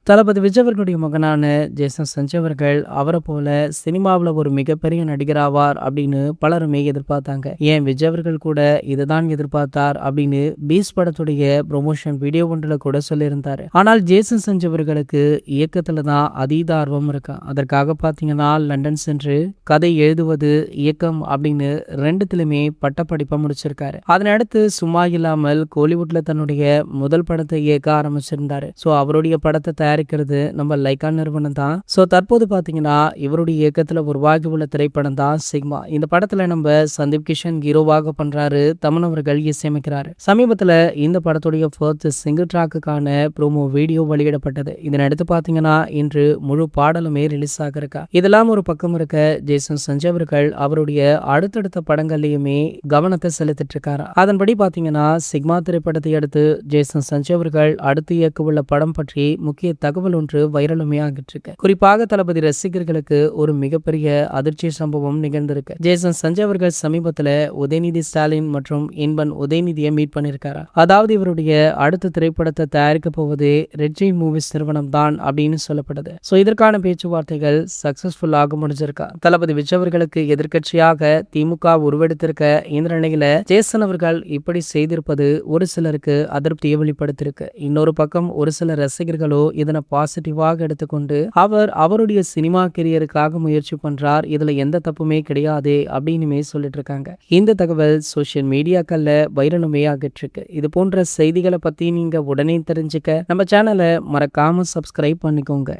தளபதி விஜய் அவர்களுடைய மகனான ஜேசன் சஞ்சய் அவர்கள் அவரை போல சினிமாவில் ஒரு மிகப்பெரிய நடிகராவார் அப்படின்னு பலருமே எதிர்பார்த்தாங்க. ஏன் விஜய் அவர்கள் கூட இதுதான் எதிர்பார்த்தார் அப்படின்னு பீஸ் படத்துடைய ப்ரொமோஷன் வீடியோ ஒன்றில் கூட சொல்லியிருந்தாரு. ஆனால் ஜேசன் சஞ்சய் அவர்களுக்கு இயக்கத்துல தான் அதீத ஆர்வம் இருக்கு. அதற்காக பார்த்தீங்கன்னா லண்டன் சென்று கதை எழுதுவது, இயக்கம் அப்படின்னு ரெண்டுத்திலுமே பட்டப்படிப்பை முடிச்சிருக்காரு. அதனடுத்து சும்மா இல்லாமல் கோலிவுட்ல தன்னுடைய முதல் படத்தை இயக்க ஆரம்பிச்சிருந்தாரு. ஸோ அவருடைய படத்தை தயாரிக்கிறது நம்ம லைகா நிறுவனம் தான். ஸோ தற்போது பார்த்தீங்கன்னா இவருடைய இயக்கத்தில் உருவாகி உள்ள திரைப்படம் தான் சிக்மா. இந்த படத்தில் நம்ம சந்தீப் கிஷன் ஹீரோவாக பண்றாரு, தமன் அவர்கள் இசையமைக்கிறாரு. சமீபத்தில் இந்த படத்துடைய ஃபர்ஸ்ட் சிங்கிள் ட்ராக்குக்கான ப்ரோமோ வீடியோ வெளியிடப்பட்டது. இதனடுத்து பார்த்தீங்கன்னா இன்று முழு பாடலுமே ரிலீஸ் ஆகிருக்கா. இதெல்லாம் ஒரு பக்கம் இருக்க, ஜேசன் சஞ்சய் அவர்கள் அவருடைய அடுத்தடுத்த படங்கள்லையுமே கவனத்தை செலுத்திட்டு இருக்காரு. அதன்படி பார்த்தீங்கன்னா சிக்மா திரைப்படத்தை அடுத்து ஜேசன் சஞ்சய் அவர்கள் அடுத்து இயக்க உள்ள படம் பற்றி முக்கிய தகவல் ஒன்று வைரலுமே ஆகிட்டு இருக்கு. குறிப்பாக தளபதி ரசிகர்களுக்கு ஒரு மிகப்பெரிய அதிர்ச்சி சம்பவம் நிகழ்ந்திருக்கு. ஜேசன் சஞ்சய் அவர்கள் சமீபத்துல உதயநிதி ஸ்டாலின் மற்றும் இன்பன் உதயநிதியை மீட் பண்ணிருக்காரு. அதாவது இவருடைய அடுத்த திரைப்படத்தை தயாரிக்க போவது ரெட் ஜெயின் மூவிஸ் நிறுவனம் தான் அப்படின்னு சொல்லப்படுது. சோ இதற்கான பேச்சுவார்த்தைகள் சக்சஸ்ஃபுல்லாக முடிஞ்சிருக்கா. தளபதி விஜய் அவர்களுக்கு எதிர்கட்சியாக திமுக உருவெடுத்திருக்க இந்த நிலையில ஜேசன் அவர்கள் இப்படி செய்திருப்பது ஒரு சிலருக்கு அதிருப்தியை வெளிப்படுத்திருக்கு. இன்னொரு பக்கம் ஒரு சில ரசிகர்களோ இதனை பாசிட்டிவாக எடுத்துக்கொண்டு அவருடைய சினிமா கெரியருக்காக முயற்சி பண்றார், இதுல எந்த தப்புமே கிடையாது அப்படின்னு சொல்லிட்டு இருக்காங்க. இந்த தகவல் சோசியல் மீடியாக்கள்ல வைரலுமே ஆகிட்டு இருக்கு. இது போன்ற செய்திகளை பத்தி நீங்க உடனே தெரிஞ்சுக்க நம்ம சேனலை மறக்காம சப்ஸ்கிரைப் பண்ணிக்கோங்க.